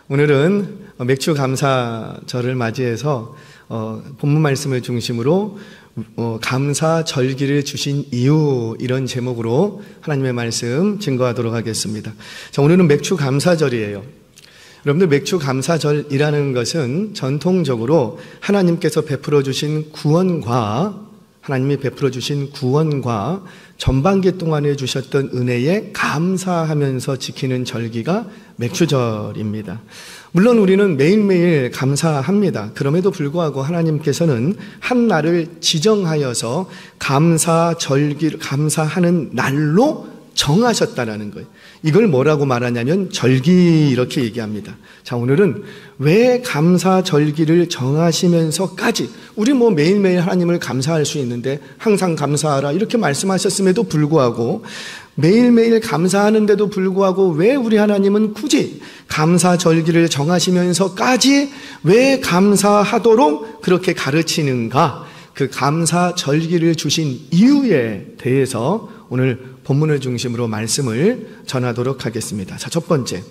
오늘은 맥주 감사절을 맞이해서 본문 말씀을 중심으로 감사 절기를 주신 이유, 이런 제목으로 하나님의 말씀 증거하도록 하겠습니다. 자, 오늘은 맥주 감사절이에요. 여러분들, 맥주 감사절이라는 것은 전통적으로 하나님께서 베풀어 주신 구원과 하나님이 베풀어 주신 구원과 전반기 동안에 주셨던 은혜에 감사하면서 지키는 절기가 맥주절입니다. 물론 우리는 매일매일 감사합니다. 그럼에도 불구하고 하나님께서는 한 날을 지정하여서 감사하는 날로 정하셨다라는 거예요. 이걸 뭐라고 말하냐면 절기, 이렇게 얘기합니다. 자, 오늘은 왜 감사절기를 정하시면서까지, 우리 매일매일 하나님을 감사할 수 있는데 항상 감사하라 이렇게 말씀하셨음에도 불구하고, 매일매일 감사하는데도 불구하고 왜 우리 하나님은 굳이 감사절기를 정하시면서까지 왜 감사하도록 그렇게 가르치는가? 그 감사절기를 주신 이유에 대해서 오늘 본문을 중심으로 말씀을 전하도록 하겠습니다. 자, 첫 번째,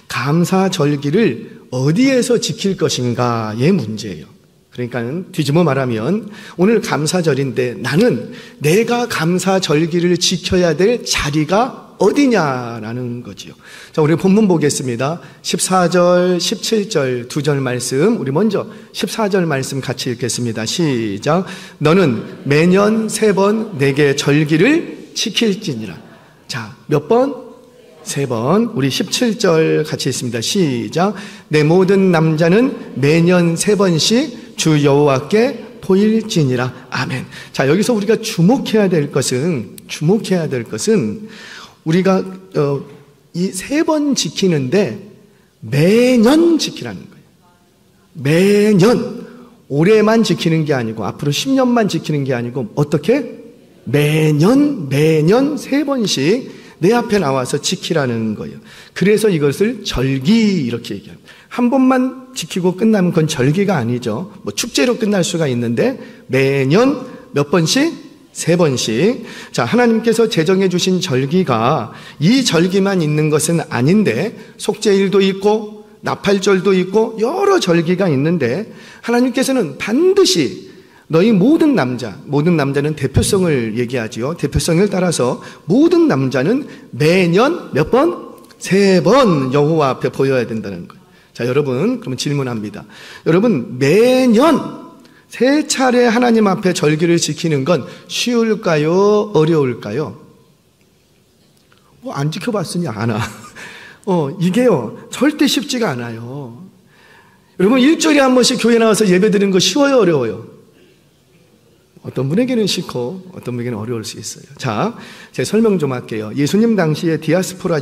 감사절기를 어디에서 지킬 것인가의 문제예요. 그러니까 뒤집어 말하면 오늘 감사절인데 나는 내가 감사절기를 지켜야 될 자리가 어디냐라는 거지요. 자, 우리 본문 보겠습니다. 14절, 17절 두 절 말씀, 우리 먼저 14절 말씀 같이 읽겠습니다. 시작. 너는 매년 3번 내게 절기를 지킬지니라. 자, 몇 번? 3번. 우리 17절 같이 읽습니다. 시작. 내 모든 남자는 매년 3번씩 주 여호와께 보일지니라. 아멘. 자, 여기서 우리가 주목해야 될 것은 우리가 이 3번 지키는데 매년 지키라는 거예요. 매년, 올해만 지키는 게 아니고 앞으로 10년만 지키는 게 아니고 어떻게? 매년 3번씩 내 앞에 나와서 지키라는 거예요. 그래서 이것을 절기, 이렇게 얘기합니다. 한 번만 지키고 끝나면 그건 절기가 아니죠. 축제로 끝날 수가 있는데 매년 몇 번씩? 3번씩. 자, 하나님께서 제정해 주신 절기가 이 절기만 있는 것은 아닌데 속죄일도 있고 나팔절도 있고 여러 절기가 있는데 하나님께서는 반드시 너희 모든 남자는 대표성을 얘기하지요. 대표성을 따라서 모든 남자는 매년 몇 번? 3번 여호와 앞에 보여야 된다는 거예요. 자, 여러분, 그러면 질문합니다. 여러분, 매년 3차례 하나님 앞에 절기를 지키는 건 쉬울까요? 어려울까요? 안 지켜봤으니 아나. 이게요, 절대 쉽지가 않아요. 여러분, 일주일에 한 번씩 교회 나와서 예배 드리는 거 쉬워요? 어려워요? 어떤 분에게는 싫고 어떤 분에게는 어려울 수 있어요. 자, 제가 설명 좀 할게요. 예수님 당시에 디아스포라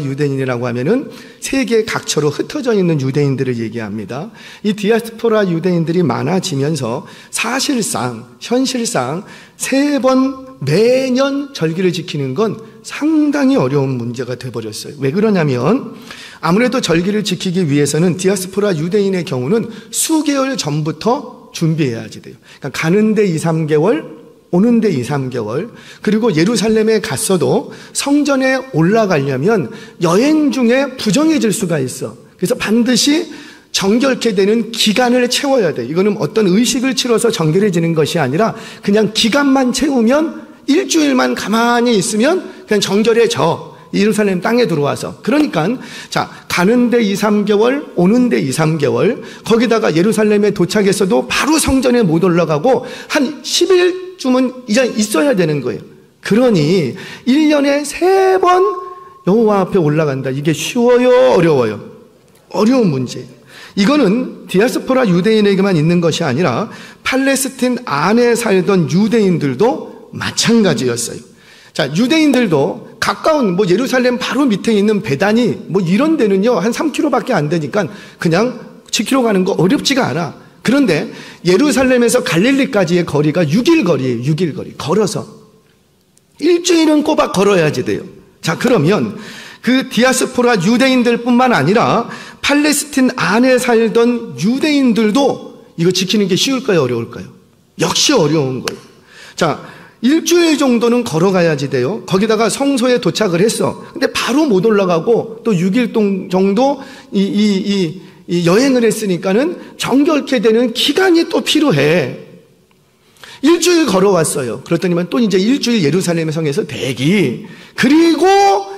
유대인이라고 하면은 세계 각처로 흩어져 있는 유대인들을 얘기합니다. 이 디아스포라 유대인들이 많아지면서 현실상 3번 매년 절기를 지키는 건 상당히 어려운 문제가 돼버렸어요. 왜 그러냐면 아무래도 절기를 지키기 위해서는 디아스포라 유대인의 경우는 수개월 전부터 준비해야지 돼요. 그러니까 가는데 2-3개월, 오는데 2-3개월, 그리고 예루살렘에 갔어도 성전에 올라가려면 여행 중에 부정해질 수가 있어. 그래서 반드시 정결케 되는 기간을 채워야 돼. 이거는 어떤 의식을 치러서 정결해지는 것이 아니라 그냥 기간만 채우면 일주일만 가만히 있으면 그냥 정결해져. 예루살렘 땅에 들어와서. 그러니까 자, 가는데 2-3개월, 오는데 2-3개월, 거기다가 예루살렘에 도착했어도 바로 성전에 못 올라가고 한 10일쯤은 이제 있어야 되는 거예요. 그러니 1년에 3번 여호와 앞에 올라간다. 이게 쉬워요? 어려워요? 어려운 문제예요. 이거는 디아스포라 유대인에게만 있는 것이 아니라 팔레스틴 안에 살던 유대인들도 마찬가지였어요. 자, 유대인들도 가까운 예루살렘 바로 밑에 있는 베다니 이런 데는요 한 3km밖에 안 되니까 그냥 지키러 가는 거 어렵지가 않아. 그런데 예루살렘에서 갈릴리까지의 거리가 6일 거리예요. 6일 거리. 걸어서 일주일은 꼬박 걸어야지 돼요. 자, 그러면 그 디아스포라 유대인들뿐만 아니라 팔레스틴 안에 살던 유대인들도 이거 지키는 게 쉬울까요? 어려울까요? 역시 어려운 거예요. 자, 일주일 정도는 걸어가야지 돼요. 거기다가 성소에 도착을 했어. 근데 바로 못 올라가고 또 6일 정도 이 여행을 했으니까는 정결케 되는 기간이 또 필요해. 일주일 걸어왔어요. 그렇더니만 또 이제 일주일 예루살렘 성에서 대기. 그리고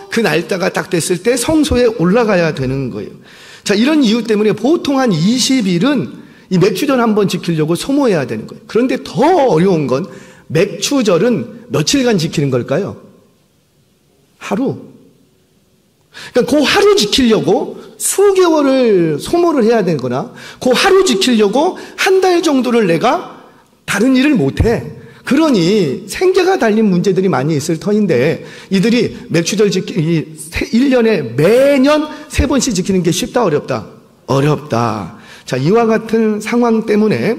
그 날짜가 딱 됐을 때 성소에 올라가야 되는 거예요. 자, 이런 이유 때문에 보통 한 20일은 이 맥추절 한번 지키려고 소모해야 되는 거예요. 그런데 더 어려운 건 맥추절은 며칠간 지키는 걸까요? 하루. 그러니까 그 하루 지키려고 수개월을 소모를 해야 되거나 그 하루 지키려고 한 달 정도를 내가 다른 일을 못해. 그러니 생계가 달린 문제들이 많이 있을 터인데 이들이 맥추절 지키기 1년에 매년 3번씩 지키는 게 쉽다 어렵다? 어렵다. 자, 이와 같은 상황 때문에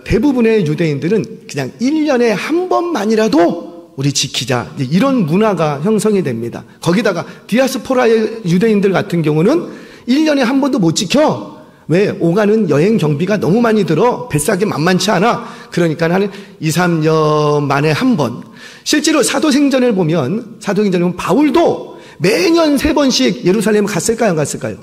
대부분의 유대인들은 그냥 1년에 한 번만이라도 우리 지키자, 이런 문화가 형성이 됩니다. 거기다가 디아스포라의 유대인들 같은 경우는 1년에 한 번도 못 지켜. 왜? 오가는 여행 경비가 너무 많이 들어. 뱃삭이 만만치 않아. 그러니까 한 2, 3년 만에 한 번. 실제로 사도행전을 보면 바울도 매년 3번씩 예루살렘 갔을까요? 안 갔을까요?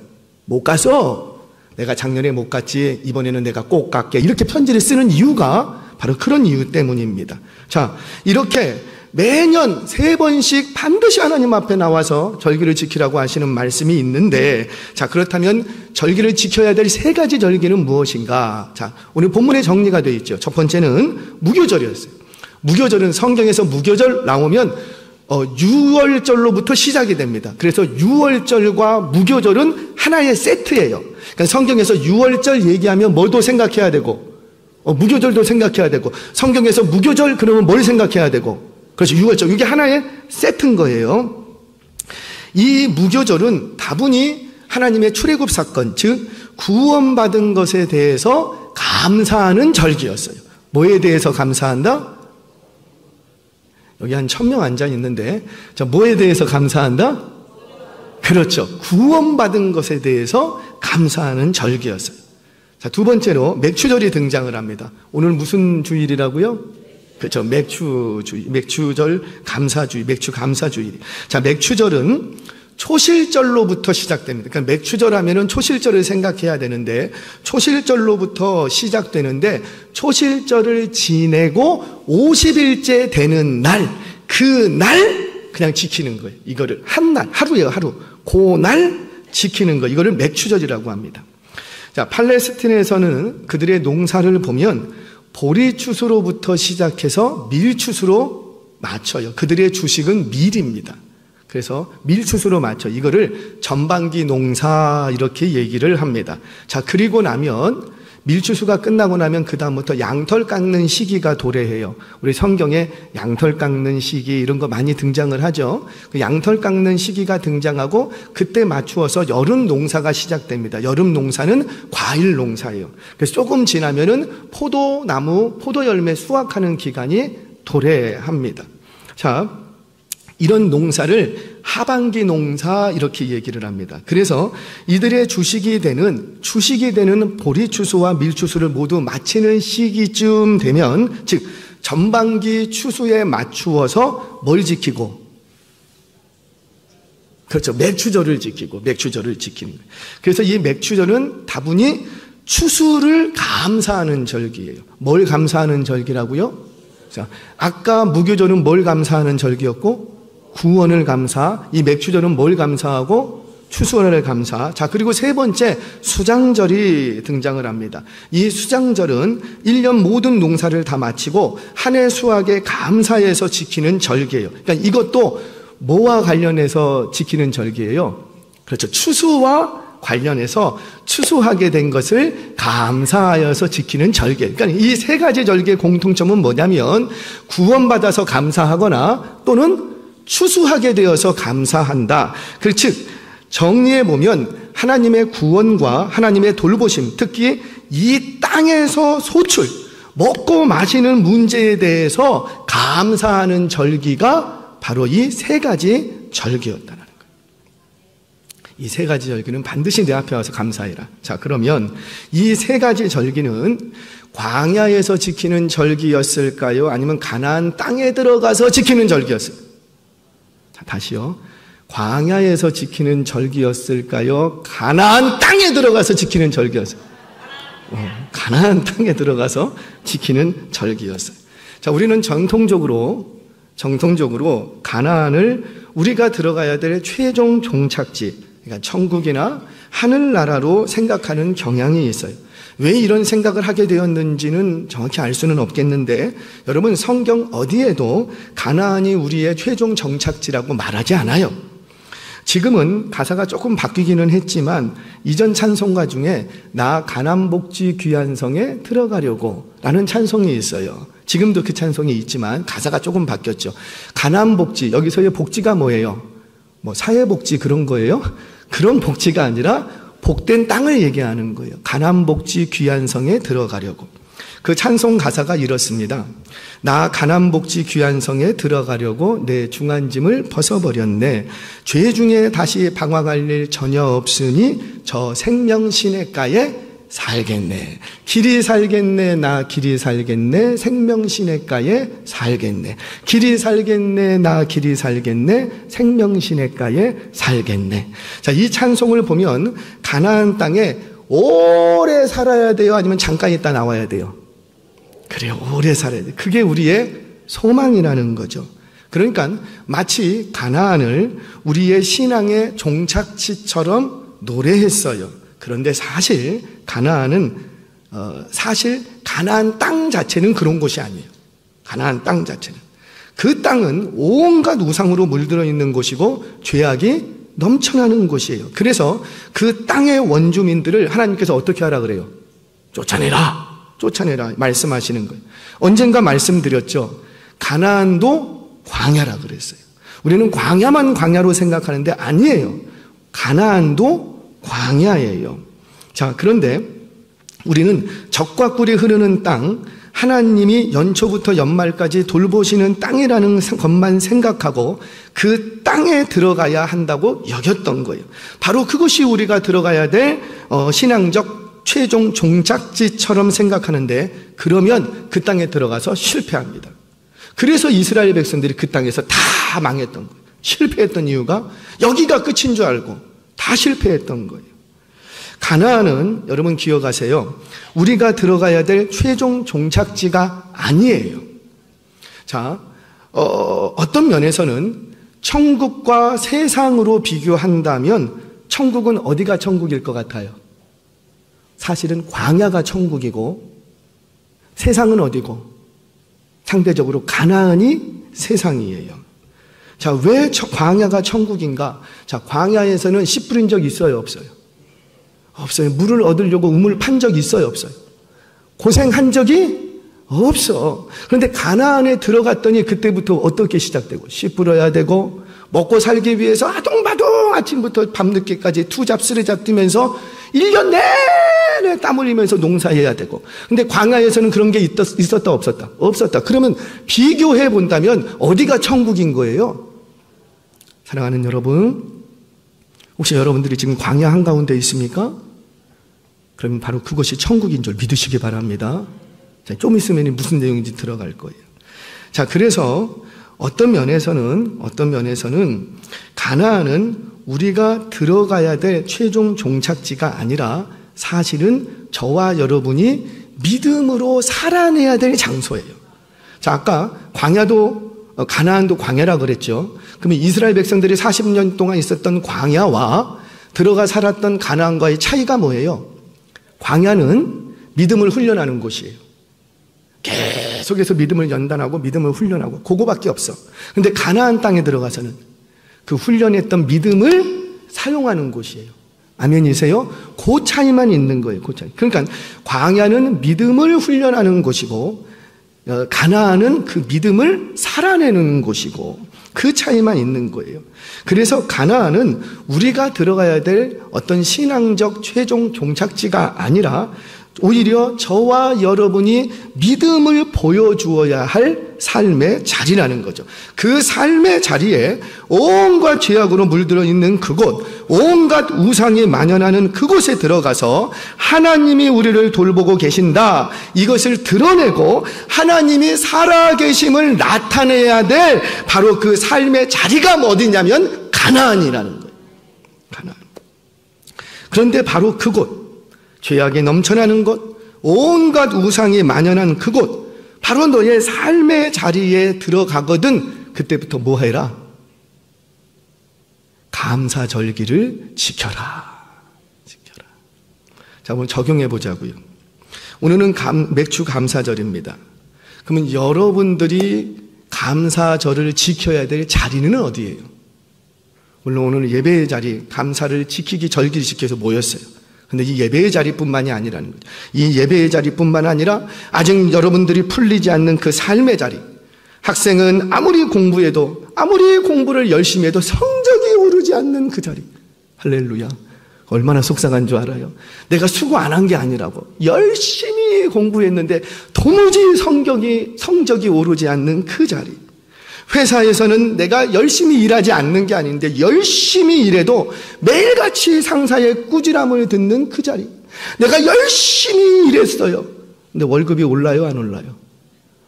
못 가서 내가 작년에 못 갔지, 이번에는 내가 꼭 갈게, 이렇게 편지를 쓰는 이유가 바로 그런 이유 때문입니다. 자, 이렇게 매년 3번씩 반드시 하나님 앞에 나와서 절기를 지키라고 하시는 말씀이 있는데, 자, 그렇다면 절기를 지켜야 될 3가지 절기는 무엇인가? 자, 오늘 본문에 정리가 되어 있죠. 첫 번째는 무교절이었어요. 무교절은 성경에서 무교절 나오면 6월절로부터 시작이 됩니다. 그래서 6월절과 무교절은 하나의 세트예요. 그러니까 성경에서 6월절 얘기하면 뭐도 생각해야 되고, 무교절도 생각해야 되고, 성경에서 무교절 그러면 뭘 생각해야 되고, 그렇죠. 6월절. 이게 하나의 세트인 거예요. 이 무교절은 다분히 하나님의 출애굽 사건, 즉 구원받은 것에 대해서 감사하는 절기였어요. 뭐에 대해서 감사한다? 여기 한 1000명 앉아 있는데, 자, 뭐에 대해서 감사한다? 그렇죠. 구원받은 것에 대해서 감사하는 절기였어요. 자, 두 번째로 맥추절이 등장을 합니다. 오늘 무슨 주일이라고요? 그렇죠. 맥추절 감사주의, 맥추 감사주일. 자, 맥추절은 초실절로부터 시작됩니다. 그러니까 맥추절 하면은 초실절을 생각해야 되는데, 초실절로부터 시작되는데, 초실절을 지내고 50일째 되는 날, 그 날 그냥 지키는 거예요. 이거를 한 날, 하루예요, 하루. 그 날 지키는 거. 이거를 맥추절이라고 합니다. 자, 팔레스틴에서는 그들의 농사를 보면 보리추수로부터 시작해서 밀추수로 맞춰요. 그들의 주식은 밀입니다. 그래서 밀추수로 맞춰. 이거를 전반기 농사 이렇게 얘기를 합니다. 자, 그리고 나면 밀추수가 끝나고 나면 그 다음부터 양털 깎는 시기가 도래해요. 우리 성경에 양털 깎는 시기 이런 거 많이 등장을 하죠. 그 양털 깎는 시기가 등장하고 그때 맞추어서 여름 농사가 시작됩니다. 여름 농사는 과일 농사예요. 그래서 조금 지나면은 포도나무, 포도열매 수확하는 기간이 도래합니다. 자, 이런 농사를 하반기 농사 이렇게 얘기를 합니다. 그래서 이들의 주식이 되는 보리추수와 밀추수를 모두 마치는 시기쯤 되면, 즉 전반기 추수에 맞추어서 뭘 지키고? 그렇죠. 맥추절을 지키는 거예요. 그래서 이 맥추절은 다분히 추수를 감사하는 절기예요. 뭘 감사하는 절기라고요? 자, 아까 무교절은 뭘 감사하는 절기였고? 구원을 감사. 이 맥추절은 뭘 감사하고? 추수원을 감사. 자, 그리고 세 번째 수장절이 등장을 합니다. 이 수장절은 1년 모든 농사를 다 마치고 한 해 수확에 감사해서 지키는 절기예요. 그러니까 이것도 뭐와 관련해서 지키는 절기예요? 그렇죠. 추수와 관련해서 추수하게 된 것을 감사하여서 지키는 절기. 그러니까 이 3가지 절기의 공통점은 뭐냐면 구원받아서 감사하거나 또는 추수하게 되어서 감사한다. 즉 정리해 보면 하나님의 구원과 하나님의 돌보심, 특히 이 땅에서 소출, 먹고 마시는 문제에 대해서 감사하는 절기가 바로 이 3가지 절기였다는 거예요. 이 세 가지 절기는 반드시 내 앞에 와서 감사해라. 자, 그러면 이 세 가지 절기는 광야에서 지키는 절기였을까요? 아니면 가나안 땅에 들어가서 지키는 절기였을까요? 자, 다시요. 광야에서 지키는 절기였을까요? 가나안 땅에 들어가서 지키는 절기였을까요? 가나안 땅에 들어가서 지키는 절기였어요. 자, 우리는 전통적으로 가나안을 우리가 들어가야 될 최종 종착지, 그러니까 천국이나 하늘나라로 생각하는 경향이 있어요. 왜 이런 생각을 하게 되었는지는 정확히 알 수는 없겠는데, 여러분, 성경 어디에도 가나안이 우리의 최종 정착지라고 말하지 않아요. 지금은 가사가 조금 바뀌기는 했지만 이전 찬송가 중에 나 가난복지 귀한 성에 들어가려고 라는 찬송이 있어요. 지금도 그 찬송이 있지만 가사가 조금 바뀌었죠. 가난복지, 여기서의 복지가 뭐예요? 뭐 사회복지 그런 거예요? 그런 복지가 아니라 복된 땅을 얘기하는 거예요. 가난복지 귀한 성에 들어가려고. 그 찬송 가사가 이렇습니다. 나 가난복지 귀한 성에 들어가려고 내 중한짐을 벗어버렸네. 죄 중에 다시 방황할 일 전혀 없으니 저 생명 시냇가에 살겠네. 길이 살겠네. 나 길이 살겠네. 생명 시냇가에 살겠네. 길이 살겠네. 나 길이 살겠네. 생명 시냇가에 살겠네. 자, 이 찬송을 보면 가나안 땅에 오래 살아야 돼요? 아니면 잠깐 있다 나와야 돼요? 그래요. 오래 살아야 돼. 그게 우리의 소망이라는 거죠. 그러니까 마치 가나안을 우리의 신앙의 종착지처럼 노래했어요. 그런데 사실 가나안은 가나안 땅 자체는 그런 곳이 아니에요. 가나안 땅 자체는. 그 땅은 온갖 우상으로 물들어 있는 곳이고 죄악이 넘쳐나는 곳이에요. 그래서 그 땅의 원주민들을 하나님께서 어떻게 하라 그래요? 쫓아내라 말씀하시는 거예요. 언젠가 말씀드렸죠. 가나안도 광야라 그랬어요. 우리는 광야만 광야로 생각하는데 아니에요. 가나안도 광야예요. 자, 그런데 우리는 적과 꿀이 흐르는 땅, 하나님이 연초부터 연말까지 돌보시는 땅이라는 것만 생각하고 그 땅에 들어가야 한다고 여겼던 거예요. 바로 그것이 우리가 들어가야 될 신앙적 최종 종착지처럼 생각하는데, 그러면 그 땅에 들어가서 실패합니다. 그래서 이스라엘 백성들이 그 땅에서 다 망했던 거예요. 실패했던 이유가 여기가 끝인 줄 알고 다 실패했던 거예요. 가나안은 여러분 기억하세요. 우리가 들어가야 될 최종 종착지가 아니에요. 자, 어떤 면에서는 천국과 세상으로 비교한다면 천국은 어디가 천국일 것 같아요? 사실은 광야가 천국이고 세상은 어디고? 상대적으로 가나안이 세상이에요. 자, 왜 광야가 천국인가? 자, 광야에서는 씨 뿌린 적 있어요, 없어요? 없어요. 물을 얻으려고 우물 판 적 있어요, 없어요? 고생한 적이 없어. 그런데 가나안에 들어갔더니 그때부터 어떻게 시작되고, 씨 뿌려야 되고, 먹고 살기 위해서 아동바동 아침부터 밤늦게까지 투잡 쓰레잡 뛰면서 1년 내내 땀 흘리면서 농사해야 되고. 근데 광야에서는 그런 게 있었다 없었다? 없었다. 그러면 비교해 본다면 어디가 천국인 거예요? 사랑하는 여러분, 혹시 여러분들이 지금 광야 한가운데 있습니까? 그러면 바로 그것이 천국인 줄 믿으시기 바랍니다. 자, 좀 있으면 무슨 내용인지 들어갈 거예요. 자, 그래서 어떤 면에서는 가나안은 우리가 들어가야 될 최종 종착지가 아니라 사실은 저와 여러분이 믿음으로 살아내야 될 장소예요. 자, 아까 가나안도 광야라 그랬죠. 그러면 이스라엘 백성들이 40년 동안 있었던 광야와 들어가 살았던 가나안과의 차이가 뭐예요? 광야는 믿음을 훈련하는 곳이에요. 계속해서 믿음을 연단하고 믿음을 훈련하고 그거밖에 없어. 근데 가나안 땅에 들어가서는 그 훈련했던 믿음을 사용하는 곳이에요. 아멘이세요? 그 차이만 있는 거예요. 그 차이. 그러니까 광야는 믿음을 훈련하는 곳이고 가나안은 그 믿음을 살아내는 곳이고 그 차이만 있는 거예요. 그래서 가나안은 우리가 들어가야 될 어떤 신앙적 최종 종착지가 아니라 오히려 저와 여러분이 믿음을 보여주어야 할 삶의 자리라는 거죠. 그 삶의 자리에 온갖 죄악으로 물들어 있는 그곳, 온갖 우상이 만연하는 그곳에 들어가서 하나님이 우리를 돌보고 계신다, 이것을 드러내고 하나님이 살아계심을 나타내야 될 바로 그 삶의 자리가 어디냐면 가나안이라는 거예요. 가나안. 그런데 바로 그곳, 죄악이 넘쳐나는 곳, 온갖 우상이 만연한 그곳, 바로 너의 삶의 자리에 들어가거든 그때부터 뭐 해라? 감사절기를 지켜라. 지켜라. 자, 한번 적용해 보자고요. 오늘은 맥주 감사절입니다. 그러면 여러분들이 감사절을 지켜야 될 자리는 어디예요? 물론 오늘 예배의 자리, 감사를 지키기, 절기를 지켜서 모였어요. 근데 이 예배의 자리뿐만이 아니라는 거죠. 이 예배의 자리뿐만 아니라 아직 여러분들이 풀리지 않는 그 삶의 자리. 학생은 아무리 공부해도, 아무리 공부를 열심히 해도 성적이 오르지 않는 그 자리. 할렐루야. 얼마나 속상한 줄 알아요? 내가 수고 안 한 게 아니라고. 열심히 공부했는데 도무지 성적이 오르지 않는 그 자리. 회사에서는 내가 열심히 일하지 않는 게 아닌데 열심히 일해도 매일같이 상사의 꾸지람을 듣는 그 자리. 내가 열심히 일했어요. 근데 월급이 올라요, 안 올라요?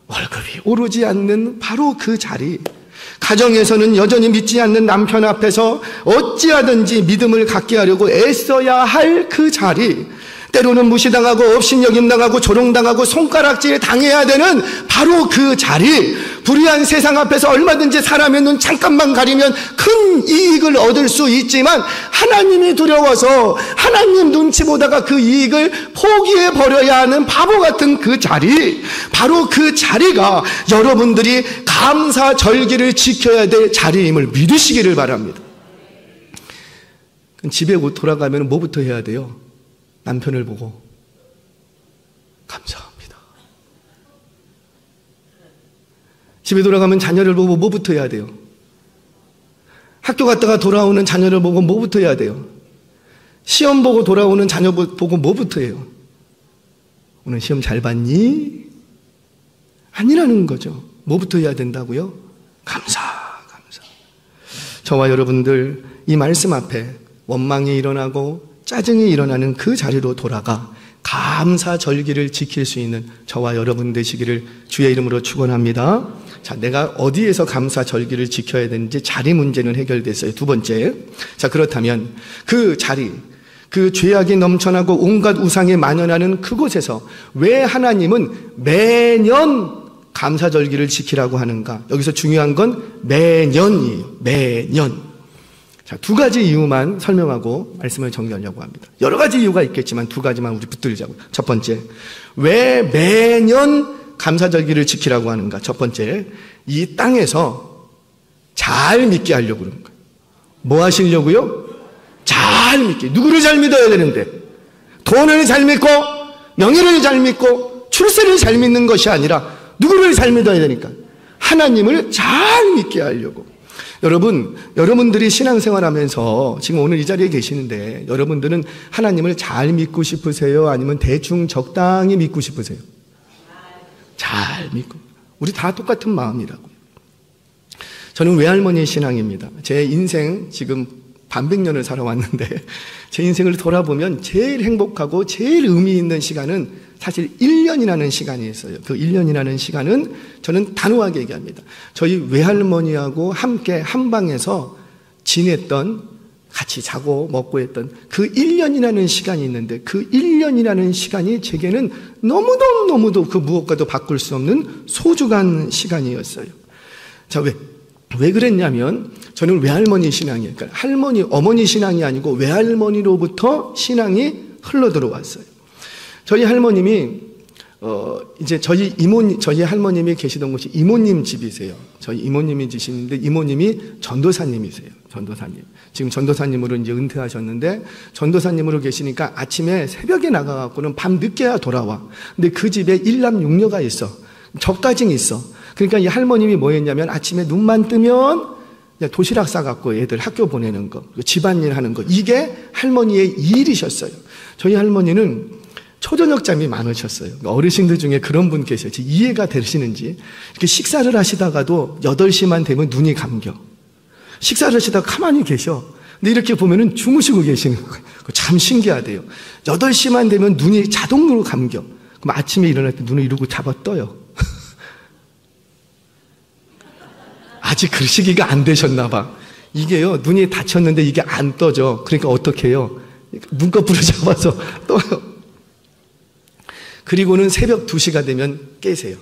월급이 오르지 않는 바로 그 자리. 가정에서는 여전히 믿지 않는 남편 앞에서 어찌하든지 믿음을 갖게 하려고 애써야 할 그 자리. 때로는 무시당하고 업신여김당하고 조롱당하고 손가락질 당해야 되는 바로 그 자리. 불의한 세상 앞에서 얼마든지 사람의 눈 잠깐만 가리면 큰 이익을 얻을 수 있지만 하나님이 두려워서 하나님 눈치 보다가 그 이익을 포기해버려야 하는 바보 같은 그 자리, 바로 그 자리가 여러분들이 감사절기를 지켜야 될 자리임을 믿으시기를 바랍니다. 집에 돌아가면 뭐부터 해야 돼요? 남편을 보고 감사합니다. 집에 돌아가면 자녀를 보고 뭐부터 해야 돼요? 학교 갔다가 돌아오는 자녀를 보고 뭐부터 해야 돼요? 시험 보고 돌아오는 자녀 보고 뭐부터 해요? 오늘 시험 잘 봤니? 아니라는 거죠. 뭐부터 해야 된다고요? 감사. 저와 여러분들 이 말씀 앞에 원망이 일어나고 짜증이 일어나는 그 자리로 돌아가 감사절기를 지킬 수 있는 저와 여러분 되시기를 주의 이름으로 축원합니다. 자, 내가 어디에서 감사절기를 지켜야 되는지 자리 문제는 해결됐어요. 두 번째. 자, 그렇다면 그 자리, 그 죄악이 넘쳐나고 온갖 우상이 만연하는 그곳에서 왜 하나님은 매년 감사절기를 지키라고 하는가? 여기서 중요한 건 매년이에요. 매년. 자, 두 가지 이유만 설명하고 말씀을 정리하려고 합니다. 여러 가지 이유가 있겠지만 두 가지만 우리 붙들자고요. 첫 번째, 왜 매년 감사절기를 지키라고 하는가? 첫 번째, 이 땅에서 잘 믿게 하려고 그러는 거예요. 뭐 하시려고요? 잘 믿게. 누구를 잘 믿어야 되는데? 돈을 잘 믿고, 명예를 잘 믿고, 출세를 잘 믿는 것이 아니라 누구를 잘 믿어야 되니까? 하나님을 잘 믿게 하려고. 여러분들이 신앙생활 하면서 지금 오늘 이 자리에 계시는데 여러분들은 하나님을 잘 믿고 싶으세요? 아니면 대충 적당히 믿고 싶으세요? 잘 믿고. 우리 다 똑같은 마음이라고요. 저는 외할머니 신앙입니다. 제 인생 지금 반백년을 살아왔는데 제 인생을 돌아보면 제일 행복하고 제일 의미 있는 시간은 사실 1년이라는 시간이 있어요. 그 1년이라는 시간은 저는 단호하게 얘기합니다. 저희 외할머니하고 함께 한 방에서 지냈던, 같이 자고 먹고 했던 그 1년이라는 시간이 있는데 그 1년이라는 시간이 제게는 너무도 그 무엇과도 바꿀 수 없는 소중한 시간이었어요. 자, 왜 그랬냐면 저는 외할머니 신앙이에요. 그러니까 어머니 신앙이 아니고 외할머니로부터 신앙이 흘러 들어왔어요. 저희 할머님이 이제 저희 할머님이 계시던 곳이 이모님 집이세요. 저희 이모님이 계시는데 이모님이 전도사님이세요. 전도사님. 지금 전도사님으로 이제 은퇴하셨는데 전도사님으로 계시니까 아침에 새벽에 나가갖고는 밤 늦게야 돌아와. 근데 그 집에 일남 육녀가 있어. 저까진 있어. 그러니까 이 할머님이 뭐 했냐면 아침에 눈만 뜨면 도시락 싸갖고 애들 학교 보내는 거, 집안일 하는 거, 이게 할머니의 일이셨어요. 저희 할머니는 초저녁잠이 많으셨어요. 어르신들 중에 그런 분 계세요. 이해가 되시는지. 이렇게 식사를 하시다가도 8시만 되면 눈이 감겨. 식사를 하시다가 가만히 계셔. 근데 이렇게 보면은 주무시고 계시는 거예요. 참 신기하대요. 8시만 되면 눈이 자동으로 감겨. 그럼 아침에 일어날 때 눈을 이러고 잡아 떠요. 아직 그 시기가 안 되셨나 봐. 이게요, 눈이 다쳤는데 이게 안 떠져. 그러니까 어떻게 해요? 눈꺼풀을 잡아서 떠요. 그리고는 새벽 2시가 되면 깨세요.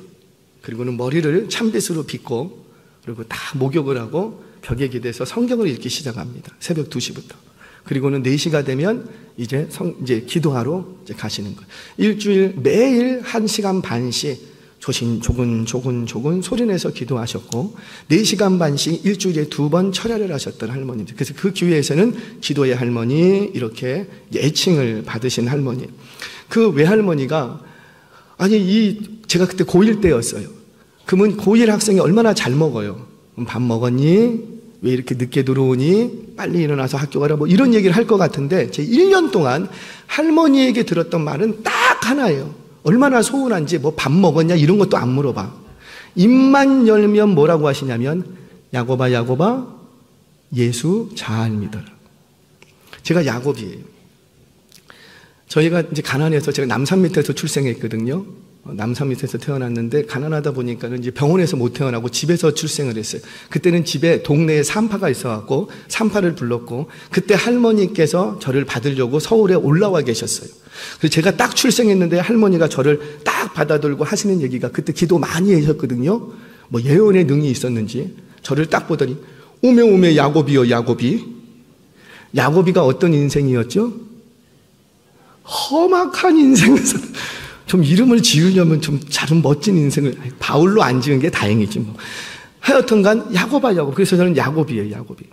그리고는 머리를 찬빗으로 빗고, 그리고 다 목욕을 하고 벽에 기대서 성경을 읽기 시작합니다. 새벽 2시부터. 그리고는 4시가 되면 이제 기도하러 이제 가시는 거예요. 일주일 매일 1시간 반씩 조근 소리내서 기도하셨고 4시간 반씩 일주일에 2번 철야를 하셨던 할머니입니다. 그래서 그 교회에서는 기도의 할머니 이렇게 애칭을 받으신 할머니. 그 외할머니가 제가 그때 고1 때였어요. 그러면 고1 학생이 얼마나 잘 먹어요. 밥 먹었니? 왜 이렇게 늦게 들어오니? 빨리 일어나서 학교 가라. 뭐 이런 얘기를 할 것 같은데 제 1년 동안 할머니에게 들었던 말은 딱 하나예요. 얼마나 소원한지 뭐 밥 먹었냐 이런 것도 안 물어봐. 입만 열면 뭐라고 하시냐면 야곱아 예수 잘 믿어라. 제가 야곱이에요. 저희가 이제 가난해서 제가 남산 밑에서 출생했거든요. 남산 밑에서 태어났는데 가난하다 보니까 이제 병원에서 못 태어나고 집에서 출생을 했어요. 그때는 집에 동네에 산파가 있어갖고 산파를 불렀고 그때 할머니께서 저를 받으려고 서울에 올라와 계셨어요. 그래서 제가 딱 출생했는데 할머니가 저를 딱 받아들고 하시는 얘기가 그때 기도 많이 하셨거든요. 뭐 예언의 능이 있었는지 저를 딱 보더니 오메 야곱이요 야곱이. 야곱이가 어떤 인생이었죠? 험악한 인생에서 좀 이름을 지으려면 좀 잘 멋진 인생을 바울로 안 지은 게 다행이지 뭐. 하여튼간 야곱아. 그래서 저는 야곱이에요 야곱이.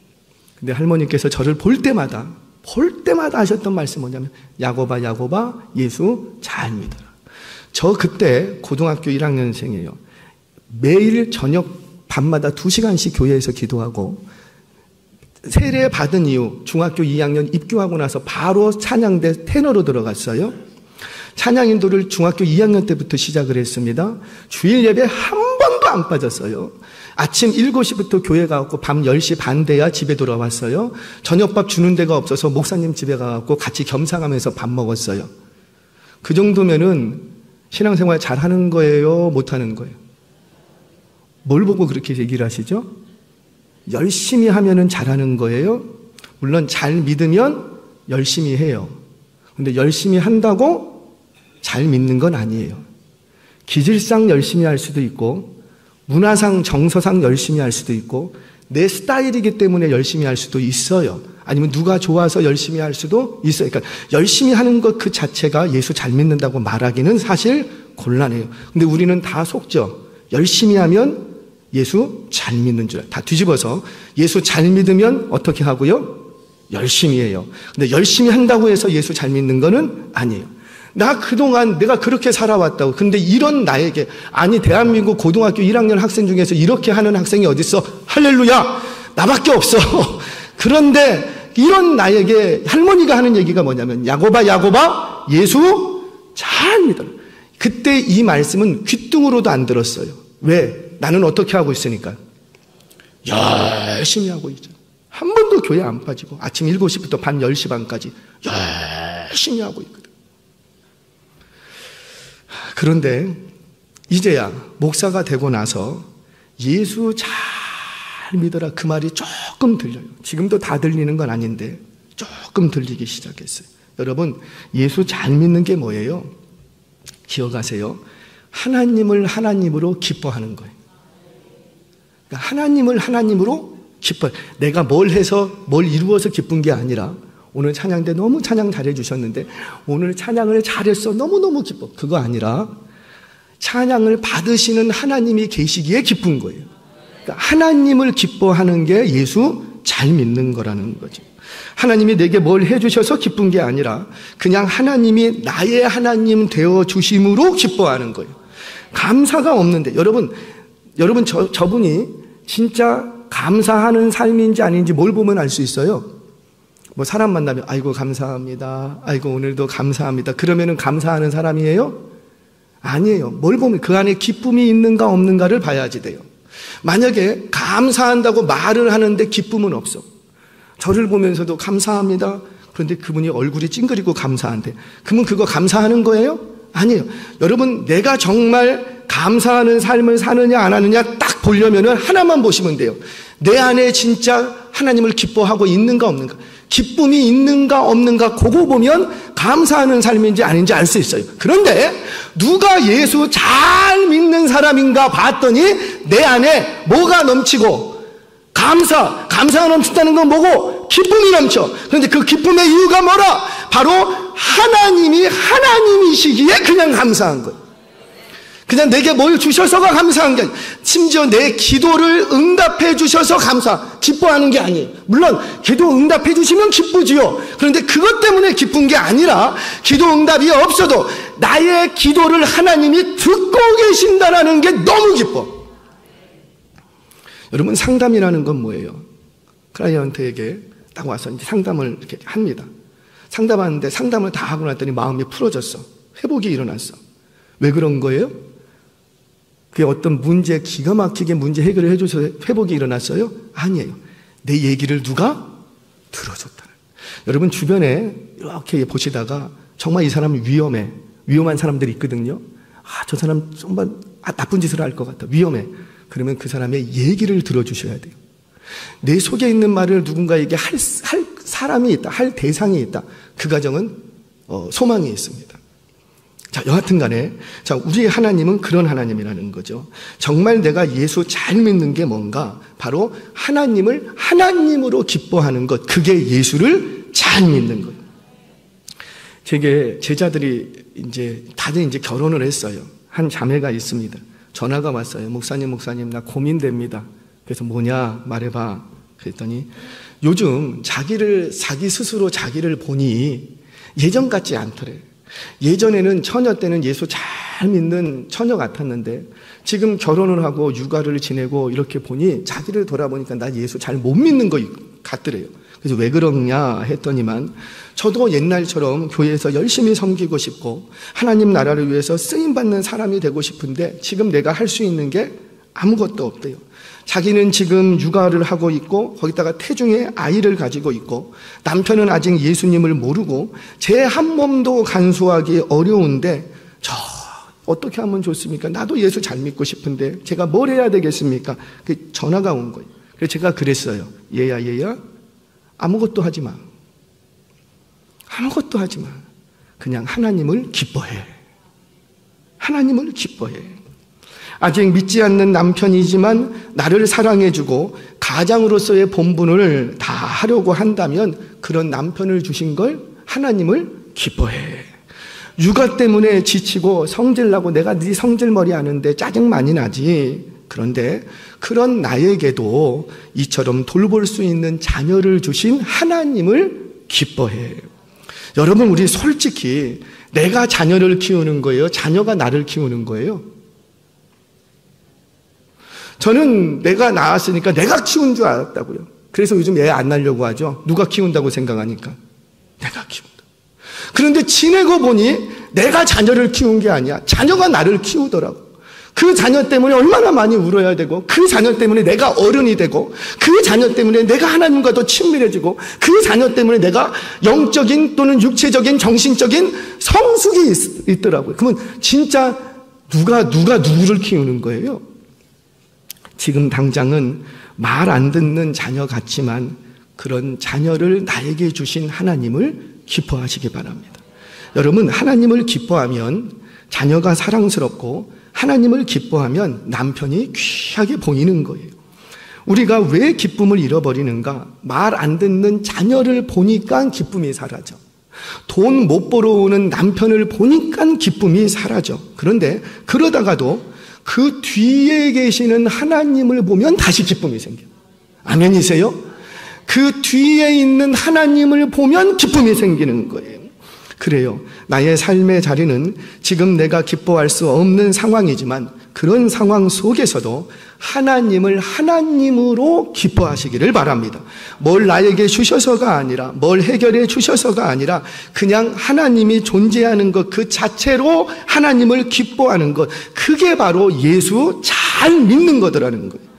근데 할머니께서 저를 볼 때마다 하셨던 말씀이 뭐냐면 야곱아 예수 잘 믿어라. 저 그때 고등학교 1학년생이에요. 매일 저녁 밤마다 2시간씩 교회에서 기도하고 세례 받은 이후 중학교 2학년 입교하고 나서 바로 찬양대 테너로 들어갔어요. 찬양 인도를 중학교 2학년 때부터 시작을 했습니다. 주일 예배 한 번도 안 빠졌어요. 아침 7시부터 교회 가고 밤 10시 반 돼야 집에 돌아왔어요. 저녁밥 주는 데가 없어서 목사님 집에 가고 같이 겸상하면서 밥 먹었어요. 그 정도면은 신앙생활 잘하는 거예요? 못하는 거예요? 뭘 보고 그렇게 얘기를 하시죠? 열심히 하면은 잘하는 거예요? 물론 잘 믿으면 열심히 해요. 근데 열심히 한다고 잘 믿는 건 아니에요. 기질상 열심히 할 수도 있고 문화상 정서상 열심히 할 수도 있고 내 스타일이기 때문에 열심히 할 수도 있어요. 아니면 누가 좋아서 열심히 할 수도 있어요. 그러니까 열심히 하는 것 그 자체가 예수 잘 믿는다고 말하기는 사실 곤란해요. 근데 우리는 다 속죠. 열심히 하면 예수 잘 믿는 줄 다 뒤집어서 예수 잘 믿으면 어떻게 하고요? 열심히 해요. 근데 열심히 한다고 해서 예수 잘 믿는 거는 아니에요. 나 그동안 내가 그렇게 살아왔다고. 근데 이런 나에게 대한민국 고등학교 1학년 학생 중에서 이렇게 하는 학생이 어딨어? 할렐루야! 나밖에 없어. 그런데 이런 나에게 할머니가 하는 얘기가 뭐냐면 야곱아 예수 잘 믿어라. 그때 이 말씀은 귓등으로도 안 들었어요. 왜? 나는 어떻게 하고 있으니까 열심히 하고 있죠. 한 번도 교회 안 빠지고 아침 7시부터 밤 10시 반까지 열심히 하고 있거든. 그런데 이제야 목사가 되고 나서 예수 잘 믿어라 그 말이 조금 들려요. 지금도 다 들리는 건 아닌데 조금 들리기 시작했어요. 여러분 예수 잘 믿는 게 뭐예요? 기억하세요. 하나님을 하나님으로 기뻐하는 거예요. 그러니까 하나님을 하나님으로 기뻐. 내가 뭘 해서 뭘 이루어서 기쁜 게 아니라 오늘 찬양 때 너무 찬양 잘해 주셨는데 오늘 찬양을 잘했어 너무너무 기뻐. 그거 아니라 찬양을 받으시는 하나님이 계시기에 기쁜 거예요. 그러니까 하나님을 기뻐하는 게 예수 잘 믿는 거라는 거죠. 하나님이 내게 뭘 해주셔서 기쁜 게 아니라 그냥 하나님이 나의 하나님 되어 주심으로 기뻐하는 거예요. 감사가 없는데 여러분 저분이 진짜 감사하는 삶인지 아닌지 뭘 보면 알 수 있어요? 뭐 사람 만나면 아이고 감사합니다. 아이고 오늘도 감사합니다. 그러면은 감사하는 사람이에요? 아니에요. 뭘 보면 그 안에 기쁨이 있는가 없는가를 봐야지 돼요. 만약에 감사한다고 말을 하는데 기쁨은 없어. 저를 보면서도 감사합니다. 그런데 그분이 얼굴이 찡그리고 감사한데, 그러면 그거 감사하는 거예요? 아니에요. 여러분, 내가 정말 감사하는 삶을 사느냐 안 하느냐 딱 보려면은 하나만 보시면 돼요. 내 안에 진짜 하나님을 기뻐하고 있는가 없는가. 기쁨이 있는가 없는가 그거 보면 감사하는 삶인지 아닌지 알 수 있어요. 그런데 누가 예수 잘 믿는 사람인가 봤더니 내 안에 뭐가 넘치고 감사가 넘친다는 건 뭐고? 기쁨이 넘쳐. 그런데 그 기쁨의 이유가 뭐라? 바로 하나님이 하나님이시기에 그냥 감사한 거예요. 그냥 내게 뭘 주셔서가 감사한 게 아니에요. 심지어 내 기도를 응답해 주셔서 기뻐하는 게 아니에요. 물론 기도 응답해 주시면 기쁘지요. 그런데 그것 때문에 기쁜 게 아니라 기도 응답이 없어도 나의 기도를 하나님이 듣고 계신다는 게 너무 기뻐. 여러분, 상담이라는 건 뭐예요? 클라이언트에게 딱 와서 이제 상담을 이렇게 합니다. 상담하는데 상담을 다 하고 났더니 마음이 풀어졌어. 회복이 일어났어. 왜 그런 거예요? 그게 어떤 문제, 기가 막히게 문제 해결을 해줘서 회복이 일어났어요? 아니에요. 내 얘기를 누가 들어줬다. 여러분, 주변에 이렇게 보시다가 정말 이 사람이 위험한 사람들이 있거든요. 저 사람 정말 나쁜 짓을 할 것 같아. 위험해. 그러면 그 사람의 얘기를 들어주셔야 돼요. 내 속에 있는 말을 누군가에게 할 사람이 있다, 할 대상이 있다. 그 가정은 소망이 있습니다. 자, 여하튼 간에, 자, 우리 하나님은 그런 하나님이라는 거죠. 정말 내가 예수 잘 믿는 게 뭔가? 바로 하나님을 하나님으로 기뻐하는 것. 그게 예수를 잘 믿는 거예요. 제게 제자들이 다들 결혼을 했어요. 한 자매가 있습니다. 전화가 왔어요. 목사님, 나 고민됩니다. 그래서 뭐냐? 말해봐. 그랬더니 요즘 자기 스스로 자기를 보니 예전 같지 않더래. 예전에는 처녀 때는 예수 잘 믿는 처녀 같았는데 지금 결혼을 하고 육아를 지내고 이렇게 보니 자기를 돌아보니까 나 예수 잘 못 믿는 거 같더래요. 그래서 왜 그러냐 했더니만 저도 옛날처럼 교회에서 열심히 섬기고 싶고 하나님 나라를 위해서 쓰임받는 사람이 되고 싶은데 지금 내가 할 수 있는 게 아무것도 없대요. 자기는 지금 육아를 하고 있고 거기다가 태중에 아이를 가지고 있고 남편은 아직 예수님을 모르고 제 한 몸도 간수하기 어려운데 저 어떻게 하면 좋습니까? 나도 예수 잘 믿고 싶은데 제가 뭘 해야 되겠습니까? 그 전화가 온 거예요. 그래서 제가 그랬어요. 얘야 아무것도 하지 마. 아무것도 하지 마. 그냥 하나님을 기뻐해. 하나님을 기뻐해. 아직 믿지 않는 남편이지만 나를 사랑해주고 가장으로서의 본분을 다 하려고 한다면 그런 남편을 주신 걸 하나님을 기뻐해. 육아 때문에 지치고 성질나고 내가 네 성질머리 아는데 짜증 많이 나지. 그런데 그런 나에게도 이처럼 돌볼 수 있는 자녀를 주신 하나님을 기뻐해. 여러분, 우리 솔직히 내가 자녀를 키우는 거예요? 자녀가 나를 키우는 거예요? 저는 내가 낳았으니까 내가 키운 줄 알았다고요. 그래서 요즘 애 안 낳으려고 하죠. 누가 키운다고 생각하니까. 내가 키운다. 그런데 지내고 보니 내가 자녀를 키운 게 아니야. 자녀가 나를 키우더라고. 그 자녀 때문에 얼마나 많이 울어야 되고, 그 자녀 때문에 내가 어른이 되고, 그 자녀 때문에 내가 하나님과 더 친밀해지고, 그 자녀 때문에 내가 영적인 또는 육체적인 정신적인 성숙이 있더라고요. 그러면 진짜 누가 누구를 키우는 거예요? 지금 당장은 말 안 듣는 자녀 같지만 그런 자녀를 나에게 주신 하나님을 기뻐하시기 바랍니다. 여러분, 하나님을 기뻐하면 자녀가 사랑스럽고 하나님을 기뻐하면 남편이 귀하게 보이는 거예요. 우리가 왜 기쁨을 잃어버리는가? 말 안 듣는 자녀를 보니까 기쁨이 사라져. 돈 못 벌어오는 남편을 보니까 기쁨이 사라져. 그런데 그러다가도 그 뒤에 계시는 하나님을 보면 다시 기쁨이 생겨요. 아멘이세요? 그 뒤에 있는 하나님을 보면 기쁨이 생기는 거예요. 그래요. 나의 삶의 자리는 지금 내가 기뻐할 수 없는 상황이지만 그런 상황 속에서도 하나님을 하나님으로 기뻐하시기를 바랍니다. 뭘 나에게 주셔서가 아니라, 뭘 해결해 주셔서가 아니라 그냥 하나님이 존재하는 것 그 자체로 하나님을 기뻐하는 것, 그게 바로 예수 잘 믿는 거더라는 거예요.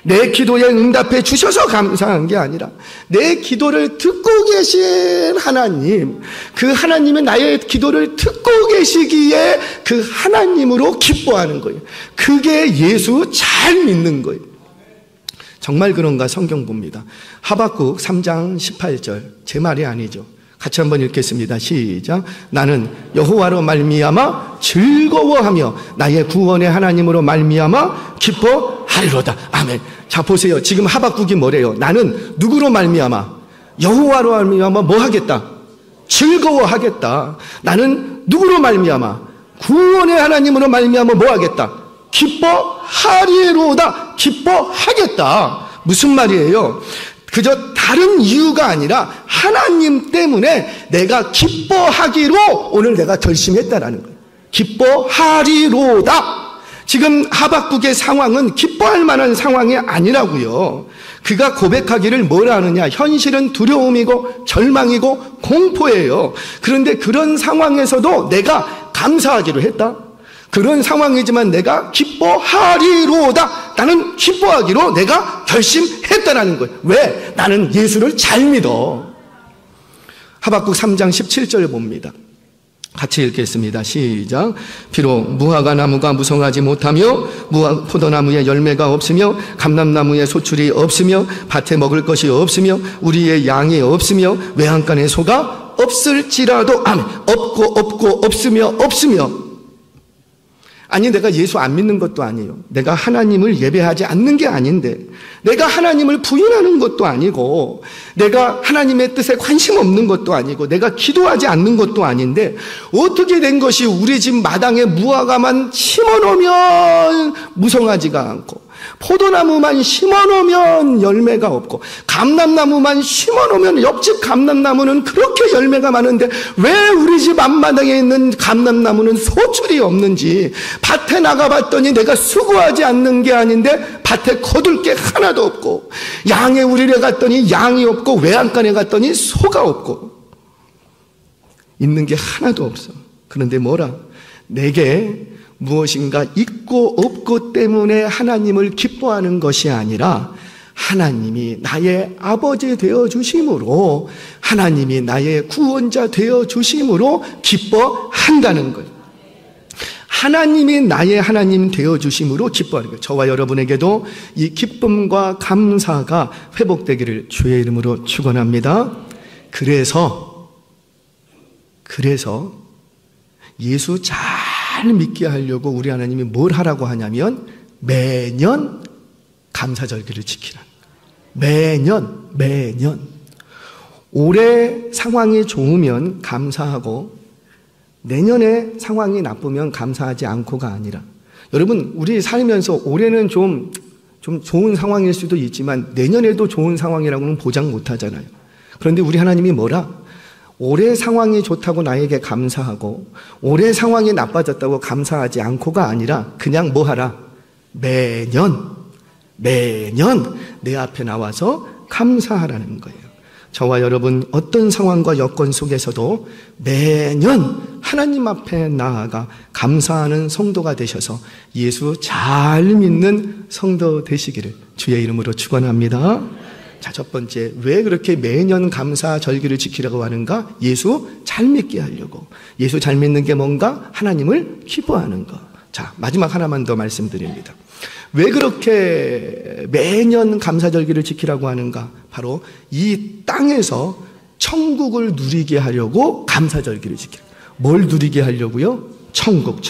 내 기도에 응답해 주셔서 감사한 게 아니라 내 기도를 듣고 계신 하나님, 그 하나님이 나의 기도를 듣고 계시기에 그 하나님으로 기뻐하는 거예요. 그게 예수 잘 믿는 거예요. 정말 그런가 성경 봅니다. 하박국 3장 18절, 제 말이 아니죠. 같이 한번 읽겠습니다. 시작. 나는 여호와로 말미암아 즐거워하며 나의 구원의 하나님으로 말미암아 기뻐하리로다. 아멘. 자, 보세요. 지금 하박국이 뭐래요? 나는 누구로 말미암아? 여호와로 말미암아 뭐 하겠다? 즐거워하겠다. 나는 누구로 말미암아? 구원의 하나님으로 말미암아 뭐 하겠다? 기뻐하리로다. 기뻐하겠다. 무슨 말이에요? 그저 다른 이유가 아니라 하나님 때문에 내가 기뻐하기로 오늘 내가 결심했다라는 거예요. 기뻐하리로다. 지금 하박국의 상황은 기뻐할 만한 상황이 아니라고요. 그가 고백하기를 뭐라 하느냐? 현실은 두려움이고 절망이고 공포예요. 그런데 그런 상황에서도 내가 감사하기로 했다. 그런 상황이지만 내가 기뻐하리로다. 나는 기뻐하기로 내가 결심했다라는 거예요. 왜? 나는 예수를 잘 믿어. 하박국 3장 17절 봅니다. 같이 읽겠습니다. 시작. 비록 무화과 나무가 무성하지 못하며 포도나무에 열매가 없으며 감람나무에 소출이 없으며 밭에 먹을 것이 없으며 우리의 양이 없으며 외양간에 소가 없을지라도 아멘. 없고 없으며 아니 내가 예수 안 믿는 것도 아니에요. 내가 하나님을 예배하지 않는 게 아닌데, 내가 하나님을 부인하는 것도 아니고, 내가 하나님의 뜻에 관심 없는 것도 아니고, 내가 기도하지 않는 것도 아닌데 어떻게 된 것이 우리 집 마당에 무화과만 심어놓으면 무성하지가 않고, 포도나무만 심어놓으면 열매가 없고, 감람나무만 심어놓으면 옆집 감람나무는 그렇게 열매가 많은데 왜 우리 집 앞마당에 있는 감람나무는 소출이 없는지, 밭에 나가봤더니 내가 수고하지 않는 게 아닌데 밭에 거둘 게 하나도 없고, 양의 우리에 갔더니 양이 없고, 외양간에 갔더니 소가 없고, 있는 게 하나도 없어. 그런데 뭐라? 내게 무엇인가 있고 없고 때문에 하나님을 기뻐하는 것이 아니라 하나님이 나의 아버지 되어 주심으로, 하나님이 나의 구원자 되어 주심으로 기뻐한다는 거예요. 하나님이 나의 하나님 되어 주심으로 기뻐하는 거예요. 저와 여러분에게도 이 기쁨과 감사가 회복되기를 주의 이름으로 축원합니다. 그래서 예수 잘 믿게 하려고 우리 하나님이 뭘 하라고 하냐면 매년 감사절기를 지키라는 거예요. 매년 올해 상황이 좋으면 감사하고 내년에 상황이 나쁘면 감사하지 않고가 아니라, 여러분 우리 살면서 올해는 좀 좋은 상황일 수도 있지만 내년에도 좋은 상황이라고는 보장 못하잖아요. 그런데 우리 하나님이 뭐라? 올해 상황이 좋다고 나에게 감사하고 올해 상황이 나빠졌다고 감사하지 않고가 아니라 그냥 뭐 하라? 매년 내 앞에 나와서 감사하라는 거예요. 저와 여러분 어떤 상황과 여건 속에서도 매년 하나님 앞에 나아가 감사하는 성도가 되셔서 예수 잘 믿는 성도 되시기를 주의 이름으로 축원합니다. 자, 첫 번째, 왜 그렇게 매년 감사 절기를 지키라고 하는가? 예수 잘 믿게 하려고. 예수 잘 믿는 게 뭔가? 하나님을 기뻐하는 거. 자, 마지막 하나만 더 말씀드립니다. 왜 그렇게 매년 감사절기를 지키라고 하는가? 바로 이 땅에서 천국을 누리게 하려고 감사절기를 지켜요. 뭘 누리게 하려고요? 천국.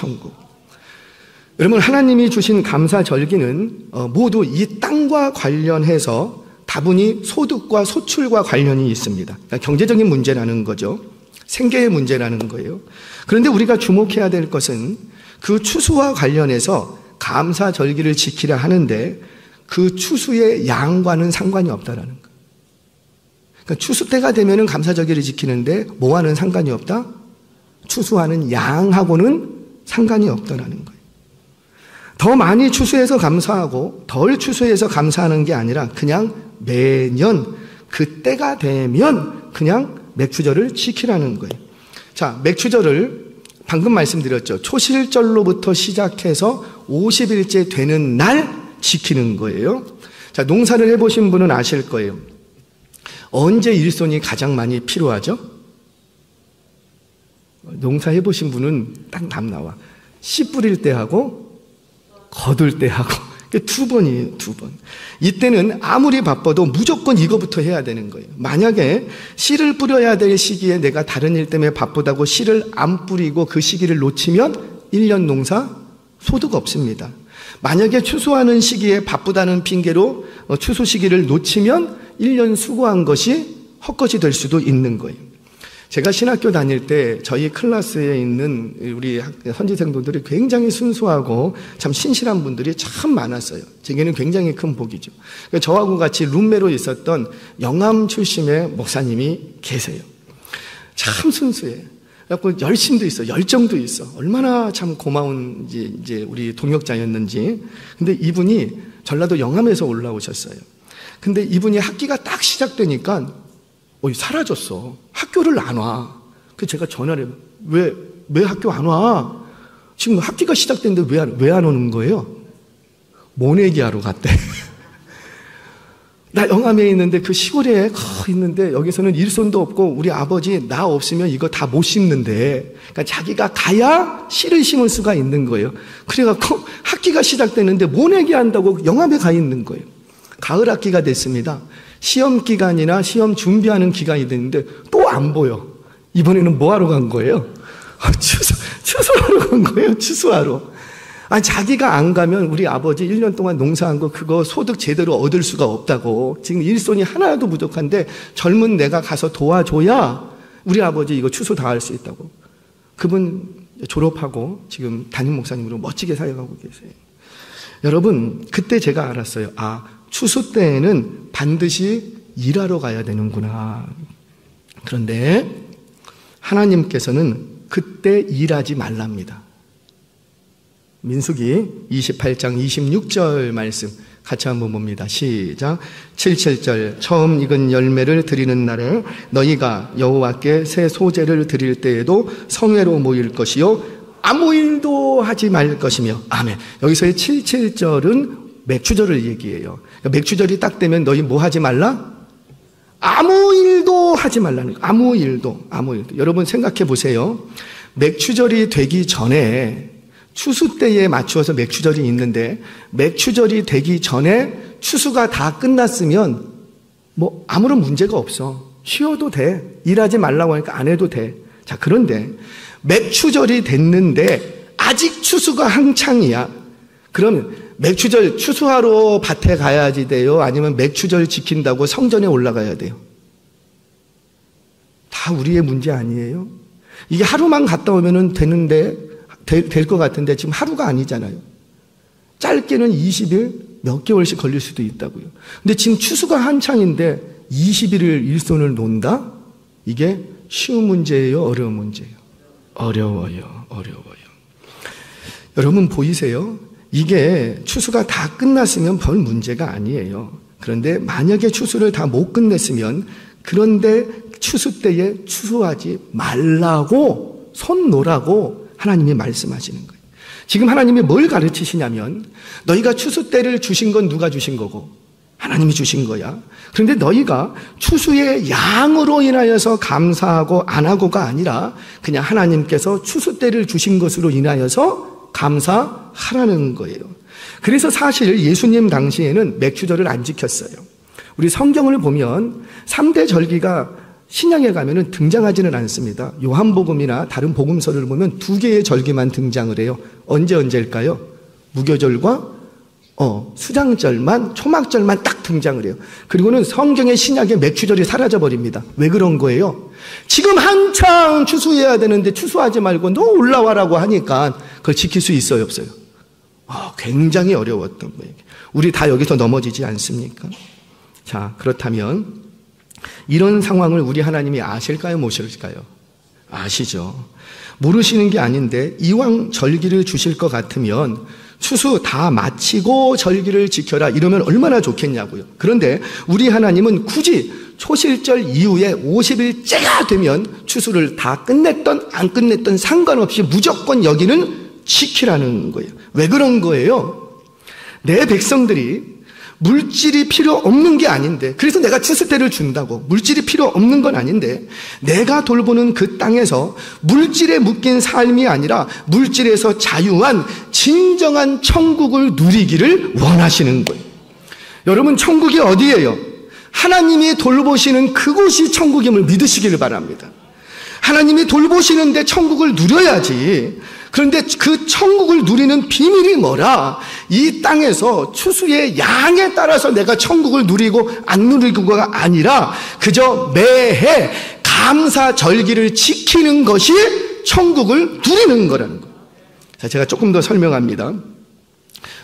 여러분, 하나님이 주신 감사절기는 모두 이 땅과 관련해서 다분히 소득과 소출과 관련이 있습니다. 그러니까 경제적인 문제라는 거죠. 생계의 문제라는 거예요. 그런데 우리가 주목해야 될 것은 그 추수와 관련해서 감사절기를 지키려 하는데 그 추수의 양과는 상관이 없다라는 거예요. 그러니까 추수 때가 되면은 감사절기를 지키는데 뭐와는 상관이 없다? 추수하는 양하고는 상관이 없더라는 거예요. 더 많이 추수해서 감사하고 덜 추수해서 감사하는 게 아니라 그냥 매년 그 때가 되면 그냥 맥추절을 지키라는 거예요. 자, 맥추절을 방금 말씀드렸죠. 초실절로부터 시작해서 50일째 되는 날 지키는 거예요. 자, 농사를 해보신 분은 아실 거예요. 언제 일손이 가장 많이 필요하죠? 농사 해보신 분은 딱 답 나와. 씨 뿌릴 때 하고 거둘 때 하고 두 번이에요. 두 번. 이때는 아무리 바빠도 무조건 이거부터 해야 되는 거예요. 만약에 씨를 뿌려야 될 시기에 내가 다른 일 때문에 바쁘다고 씨를 안 뿌리고 그 시기를 놓치면 1년 농사 소득 없습니다. 만약에 추수하는 시기에 바쁘다는 핑계로 추수 시기를 놓치면 1년 수고한 것이 헛것이 될 수도 있는 거예요. 제가 신학교 다닐 때 저희 클래스에 있는 우리 선지생분들이 굉장히 순수하고 참 신실한 분들이 참 많았어요. 제게는 굉장히 큰 복이죠. 저하고 같이 룸메로 있었던 영암 출신의 목사님이 계세요. 참 순수해. 그래서 열심도 있어, 열정도 있어. 얼마나 참 고마운 이제 우리 동역자였는지. 근데 이분이 전라도 영암에서 올라오셨어요. 근데 이분이 학기가 딱 시작되니까 사라졌어. 학교를 안 와. 그래서 제가 전화를 해요. 왜 학교 안 와? 지금 학기가 시작됐는데 왜 안 오는 거예요? 모내기 하러 갔대. 나 영암에 있는데 그 시골에 있는데 여기서는 일손도 없고 우리 아버지 나 없으면 이거 다 못 심는데, 그러니까 자기가 가야 씨를 심을 수가 있는 거예요. 그래갖고 학기가 시작됐는데 모내기 한다고 영암에 가 있는 거예요. 가을 학기가 됐습니다. 시험 기간이나 시험 준비하는 기간이 됐는데 또 안 보여. 이번에는 뭐 하러 간 거예요? 추수하러 간 거예요. 추수하러. 아니, 자기가 안 가면 우리 아버지 1년 동안 농사한 거 그거 소득 제대로 얻을 수가 없다고. 지금 일손이 하나도 부족한데 젊은 내가 가서 도와줘야 우리 아버지 이거 추수 다 할 수 있다고. 그분 졸업하고 지금 담임 목사님으로 멋지게 사역하고 계세요. 여러분, 그때 제가 알았어요. 추수 때에는 반드시 일하러 가야 되는구나. 그런데 하나님께서는 그때 일하지 말랍니다. 민수기 28장 26절 말씀 같이 한번 봅니다. 시작. 77절. 처음 익은 열매를 드리는 날에 너희가 여호와께 새 소재를 드릴 때에도 성회로 모일 것이요 아무 일도 하지 말 것이며. 아멘. 여기서의 77절은 맥추절을 얘기해요. 맥추절이 딱 되면 너희 뭐 하지 말라? 아무 일도 하지 말라는 거예요. 아무 일도. 여러분 생각해 보세요. 맥추절이 되기 전에 추수 때에 맞추어서 맥추절이 있는데 맥추절이 되기 전에 추수가 다 끝났으면 뭐 아무런 문제가 없어. 쉬어도 돼. 일하지 말라고 하니까 안 해도 돼. 자, 그런데 맥추절이 됐는데 아직 추수가 한창이야. 그러면 맥추절 추수하러 밭에 가야지 돼요? 아니면 맥추절 지킨다고 성전에 올라가야 돼요? 다 우리의 문제 아니에요? 이게 하루만 갔다 오면 되는데 될 것 같은데 지금 하루가 아니잖아요. 짧게는 20일 몇 개월씩 걸릴 수도 있다고요. 근데 지금 추수가 한창인데 20일을 일손을 논다? 이게 쉬운 문제예요? 어려운 문제예요? 어려워요. 여러분 보이세요? 이게 추수가 다 끝났으면 별 문제가 아니에요. 그런데 만약에 추수를 다 못 끝냈으면, 그런데 추수 때에 추수하지 말라고 손 놓으라고 하나님이 말씀하시는 거예요. 지금 하나님이 뭘 가르치시냐면, 너희가 추수 때를 주신 건 누가 주신 거고? 하나님이 주신 거야. 그런데 너희가 추수의 양으로 인하여서 감사하고 안 하고가 아니라 그냥 하나님께서 추수 때를 주신 것으로 인하여서 감사하라는 거예요. 그래서 사실 예수님 당시에는 맥추절을 안 지켰어요. 우리 성경을 보면 3대 절기가 신약에 가면은 등장하지는 않습니다. 요한복음이나 다른 복음서를 보면 2개의 절기만 등장을 해요. 언제일까요? 무교절과 수장절만, 초막절만 딱 등장을 해요. 그리고는 성경의 신약의 맥추절이 사라져버립니다. 왜 그런 거예요? 지금 한창 추수해야 되는데 추수하지 말고 너 올라와라고 하니까 그걸 지킬 수 있어요, 없어요? 굉장히 어려웠던 거예요. 우리 다 여기서 넘어지지 않습니까? 자, 그렇다면 이런 상황을 우리 하나님이 아실까요, 모실까요? 아시죠? 모르시는 게 아닌데 이왕 절기를 주실 것 같으면 추수 다 마치고 절기를 지켜라 이러면 얼마나 좋겠냐고요. 그런데 우리 하나님은 굳이 초실절 이후에 50일째가 되면 추수를 다 끝냈던 안 끝냈던 상관없이 무조건 여기는 지키라는 거예요. 왜 그런 거예요? 내 백성들이 물질이 필요 없는 게 아닌데, 그래서 내가 추수 때를 준다고. 물질이 필요 없는 건 아닌데 내가 돌보는 그 땅에서 물질에 묶인 삶이 아니라 물질에서 자유한 진정한 천국을 누리기를 원하시는 거예요. 여러분, 천국이 어디예요? 하나님이 돌보시는 그곳이 천국임을 믿으시기를 바랍니다. 하나님이 돌보시는데 천국을 누려야지. 그런데 그 천국을 누리는 비밀이 뭐라? 이 땅에서 추수의 양에 따라서 내가 천국을 누리고 안 누리고가 아니라 그저 매해 감사 절기를 지키는 것이 천국을 누리는 거라는 거예요. 자, 제가 조금 더 설명합니다.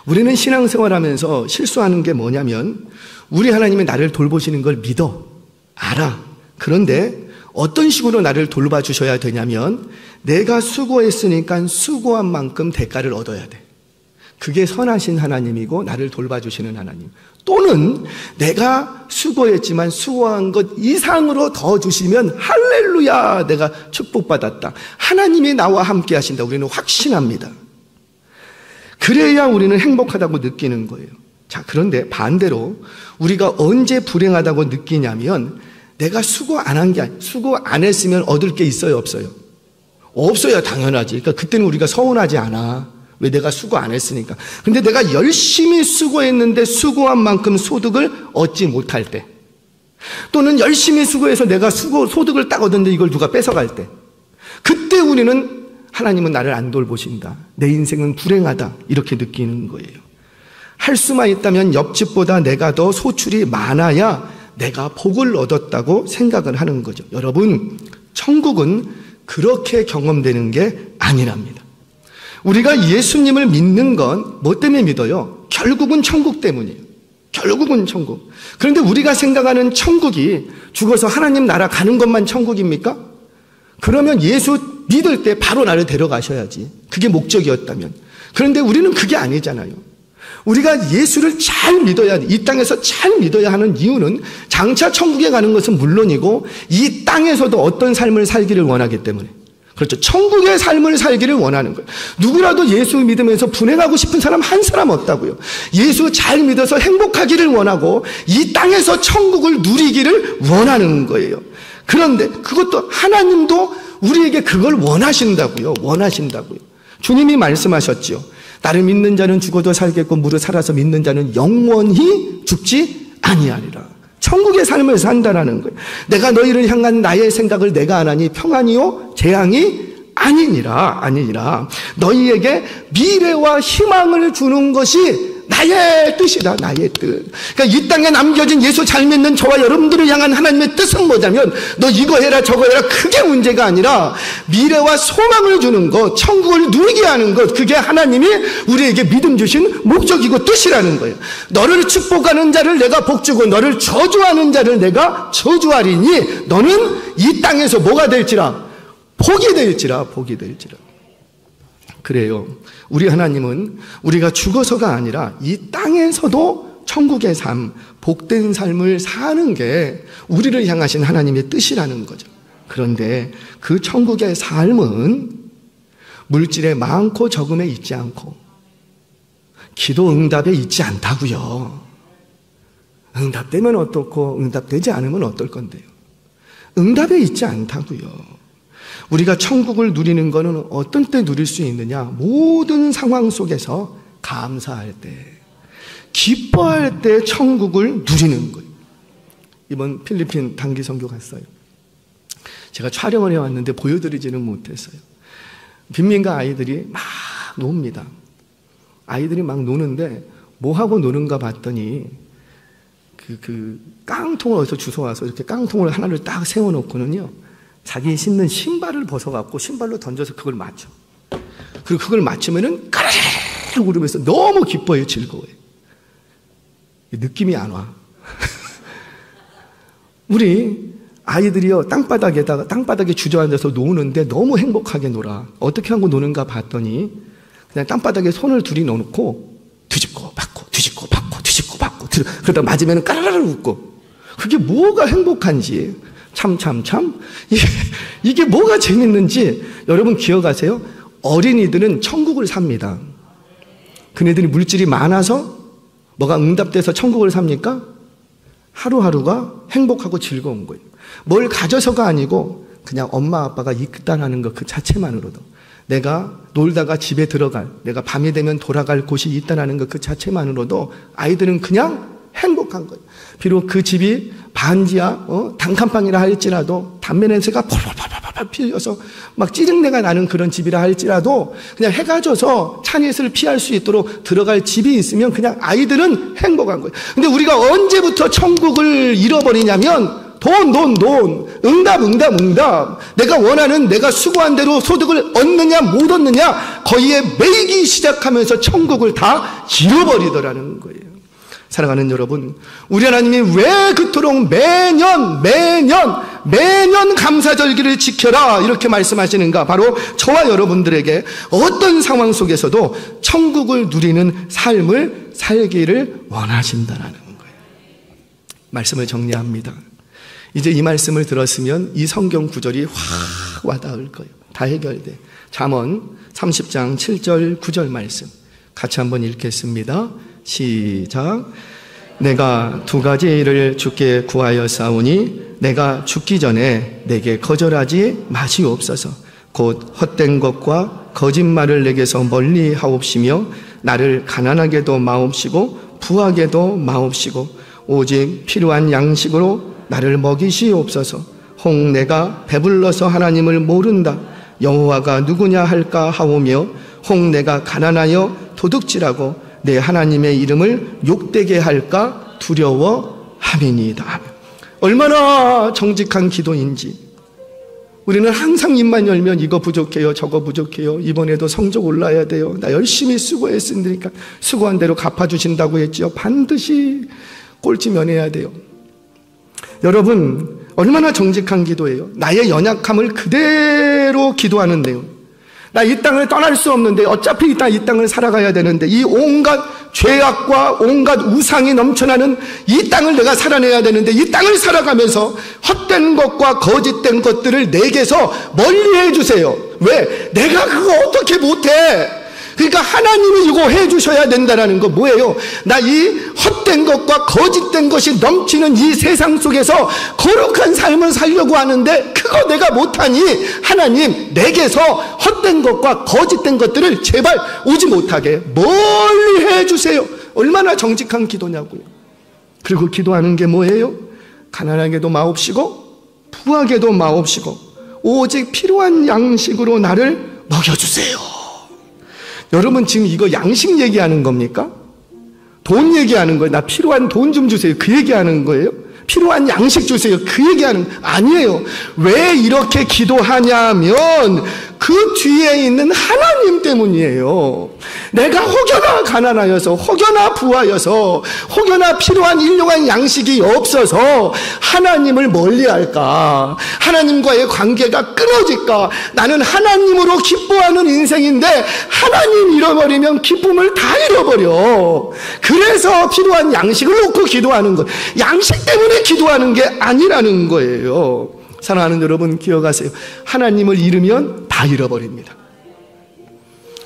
우리는 신앙생활하면서 실수하는 게 뭐냐면 우리 하나님이 나를 돌보시는 걸 믿어, 알아. 그런데 어떤 식으로 나를 돌봐주셔야 되냐면 내가 수고했으니까 수고한 만큼 대가를 얻어야 돼. 그게 선하신 하나님이고 나를 돌봐주시는 하나님. 또는 내가 수고했지만 수고한 것 이상으로 더 주시면 할렐루야, 내가 축복받았다. 하나님이 나와 함께 하신다. 우리는 확신합니다. 그래야 우리는 행복하다고 느끼는 거예요. 자, 그런데 반대로 우리가 언제 불행하다고 느끼냐면 내가 수고 안 한 게 아니야. 수고 안 했으면 얻을 게 있어요, 없어요? 없어야 당연하지. 그러니까 그때는 우리가 서운하지 않아. 왜? 내가 수고 안 했으니까. 근데 내가 열심히 수고했는데 수고한 만큼 소득을 얻지 못할 때, 또는 열심히 수고해서 내가 소득을 딱 얻었는데 이걸 누가 뺏어갈 때, 그때 우리는 하나님은 나를 안 돌보신다, 내 인생은 불행하다, 이렇게 느끼는 거예요. 할 수만 있다면 옆집보다 내가 더 소출이 많아야 내가 복을 얻었다고 생각을 하는 거죠. 여러분, 천국은 그렇게 경험되는 게 아니랍니다. 우리가 예수님을 믿는 건 뭐 때문에 믿어요? 결국은 천국 때문이에요. 결국은 천국. 그런데 우리가 생각하는 천국이 죽어서 하나님 나라 가는 것만 천국입니까? 그러면 예수 믿을 때 바로 나를 데려가셔야지. 그게 목적이었다면. 그런데 우리는 그게 아니잖아요. 우리가 예수를 잘 믿어야 돼. 이 땅에서 잘 믿어야 하는 이유는 장차 천국에 가는 것은 물론이고 이 땅에서도 어떤 삶을 살기를 원하기 때문에. 그렇죠. 천국의 삶을 살기를 원하는 거예요. 누구라도 예수 믿으면서 분행하고 싶은 사람 한 사람 없다고요. 예수 잘 믿어서 행복하기를 원하고 이 땅에서 천국을 누리기를 원하는 거예요. 그런데 그것도 하나님도 우리에게 그걸 원하신다고요. 원하신다고요. 주님이 말씀하셨지요. 나를 믿는 자는 죽어도 살겠고 무릇 살아서 믿는 자는 영원히 죽지 아니하리라. 천국의 삶을 산다라는 거예요. 내가 너희를 향한 나의 생각을 내가 안 하니 평안이요 재앙이 아니니라. 너희에게 미래와 희망을 주는 것이 나의 뜻이다. 나의 뜻. 그러니까 이 땅에 남겨진 예수 잘 믿는 저와 여러분들을 향한 하나님의 뜻은 뭐냐면 너 이거 해라 저거 해라, 그게 문제가 아니라 미래와 소망을 주는 것, 천국을 누리게 하는 것, 그게 하나님이 우리에게 믿음 주신 목적이고 뜻이라는 거예요. 너를 축복하는 자를 내가 복주고 너를 저주하는 자를 내가 저주하리니 너는 이 땅에서 뭐가 될지라? 복이 될지라. 그래요. 우리 하나님은 우리가 죽어서가 아니라 이 땅에서도 천국의 삶, 복된 삶을 사는 게 우리를 향하신 하나님의 뜻이라는 거죠. 그런데 그 천국의 삶은 물질에 많고 적음에 있지 않고 기도 응답에 있지 않다고요. 응답되면 어떻고 응답되지 않으면 어떨 건데요. 응답에 있지 않다고요. 우리가 천국을 누리는 것은 어떤 때 누릴 수 있느냐? 모든 상황 속에서 감사할 때, 기뻐할 때 천국을 누리는 거예요. 이번 필리핀 단기 선교 갔어요. 제가 촬영을 해왔는데 보여드리지는 못했어요. 빈민가 아이들이 막 놉니다. 아이들이 막 노는데 뭐하고 노는가 봤더니 그 깡통을 어디서 주워와서 이렇게 깡통을 하나를 딱 세워놓고는요, 자기 신는 신발을 벗어갖고 신발로 던져서 그걸 맞춰. 그리고 그걸 맞추면은 까르르 울으면서 너무 기뻐요, 즐거워요. 느낌이 안 와. 우리 아이들이요, 땅바닥에 주저앉아서 노는데 너무 행복하게 놀아. 어떻게 하고 노는가 봤더니 그냥 땅바닥에 손을 둘이 넣어놓고 뒤집고 받고 뒤집고 받고 뒤집고 받고 그러다 맞으면 까라라라 웃고. 그게 뭐가 행복한지 참 이게 뭐가 재밌는지 여러분 기억하세요? 어린이들은 천국을 삽니다. 그네들이 물질이 많아서 뭐가 응답돼서 천국을 삽니까? 하루하루가 행복하고 즐거운 거예요. 뭘 가져서가 아니고 그냥 엄마 아빠가 있다는 것 그 자체만으로도, 내가 놀다가 집에 들어갈, 내가 밤이 되면 돌아갈 곳이 있다는 것 그 자체만으로도 아이들은 그냥 행복한 거예요. 비록 그 집이 반지하 단칸방이라 할지라도 담배 냄새가 펄펄펄펄 피어서 막 찌릉내가 나는 그런 집이라 할지라도 그냥 해가 져서 찬이슬을 피할 수 있도록 들어갈 집이 있으면 그냥 아이들은 행복한 거예요. 근데 우리가 언제부터 천국을 잃어버리냐면 돈, 응답. 내가 원하는, 내가 수고한 대로 소득을 얻느냐 못 얻느냐 거기에 매이기 시작하면서 천국을 다 잃어버리더라는 거예요. 사랑하는 여러분, 우리 하나님이 왜 그토록 매년 감사절기를 지켜라 이렇게 말씀하시는가? 바로 저와 여러분들에게 어떤 상황 속에서도 천국을 누리는 삶을 살기를 원하신다라는 거예요. 말씀을 정리합니다. 이제 이 말씀을 들었으면 이 성경 구절이 확 와닿을 거예요. 다 해결돼. 잠언 30장 7절 9절 말씀 같이 한번 읽겠습니다. 시작. 내가 두 가지 일을 주께 구하였사오니 내가 죽기 전에 내게 거절하지 마시옵소서. 곧 헛된 것과 거짓말을 내게서 멀리 하옵시며 나를 가난하게도 마옵시고 부하게도 마옵시고 오직 필요한 양식으로 나를 먹이시옵소서. 혹 내가 배불러서 하나님을 모른다 여호와가 누구냐 할까 하오며 혹 내가 가난하여 도둑질하고 내 하나님의 이름을 욕되게 할까 두려워함이니이다. 얼마나 정직한 기도인지. 우리는 항상 입만 열면 이거 부족해요, 저거 부족해요, 이번에도 성적 올라야 돼요, 나 열심히 수고했으니까 수고한 대로 갚아주신다고 했지요. 반드시 꼴찌 면해야 돼요. 여러분, 얼마나 정직한 기도예요. 나의 연약함을 그대로 기도하는데요. 나 이 땅을 떠날 수 없는데 어차피 이 땅을 살아가야 되는데 이 온갖 죄악과 온갖 우상이 넘쳐나는 이 땅을 내가 살아내야 되는데 이 땅을 살아가면서 헛된 것과 거짓된 것들을 내게서 멀리 해주세요. 왜? 내가 그거 어떻게 못해? 그러니까 하나님이 이거 해주셔야 된다는 거 뭐예요? 나 이 헛된 것과 거짓된 것이 넘치는 이 세상 속에서 거룩한 삶을 살려고 하는데 그거 내가 못하니 하나님 내게서 헛된 것과 거짓된 것들을 제발 오지 못하게 멀리 해주세요. 얼마나 정직한 기도냐고요. 그리고 기도하는 게 뭐예요? 가난하게도 마옵시고 부하게도 마옵시고 오직 필요한 양식으로 나를 먹여주세요. 여러분 지금 이거 양식 얘기하는 겁니까? 돈 얘기하는 거예요? 나 필요한 돈 좀 주세요 그 얘기하는 거예요? 필요한 양식 주세요 그 얘기하는 거 아니에요. 왜 이렇게 기도하냐면 그 뒤에 있는 하나님 때문이에요. 내가 혹여나 가난하여서 혹여나 부하여서 혹여나 필요한 일용한 양식이 없어서 하나님을 멀리할까, 하나님과의 관계가 끊어질까. 나는 하나님으로 기뻐하는 인생인데 하나님 잃어버리면 기쁨을 다 잃어버려. 그래서 필요한 양식을 놓고 기도하는 거예요. 양식 때문에 기도하는 게 아니라는 거예요. 사랑하는 여러분 기억하세요. 하나님을 잃으면 다 잃어버립니다.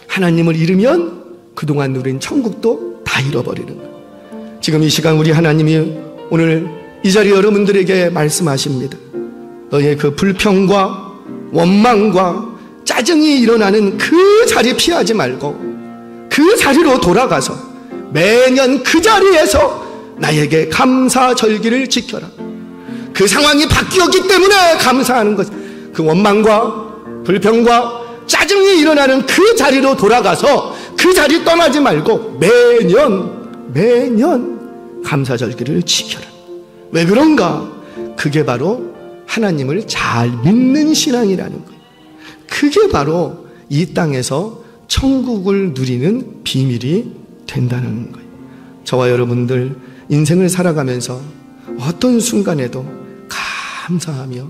하나님을 잃으면 그동안 누린 천국도 다 잃어버리는 거예요. 지금 이 시간 우리 하나님이 오늘 이 자리 여러분들에게 말씀하십니다. 너의 그 불평과 원망과 짜증이 일어나는 그 자리 피하지 말고 그 자리로 돌아가서 매년 그 자리에서 나에게 감사절기를 지켜라. 그 상황이 바뀌었기 때문에 감사하는 것. 그 원망과 불평과 짜증이 일어나는 그 자리로 돌아가서 그 자리 떠나지 말고 매년 감사절기를 지켜라. 왜 그런가? 그게 바로 하나님을 잘 믿는 신앙이라는 거예요. 그게 바로 이 땅에서 천국을 누리는 비밀이 된다는 거예요. 저와 여러분들 인생을 살아가면서 어떤 순간에도 감사하며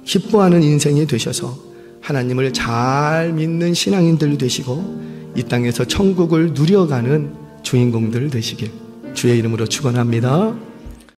기뻐하는 인생이 되셔서 하나님을 잘 믿는 신앙인들 되시고 이 땅에서 천국을 누려가는 주인공들 되시길 주의 이름으로 축원합니다.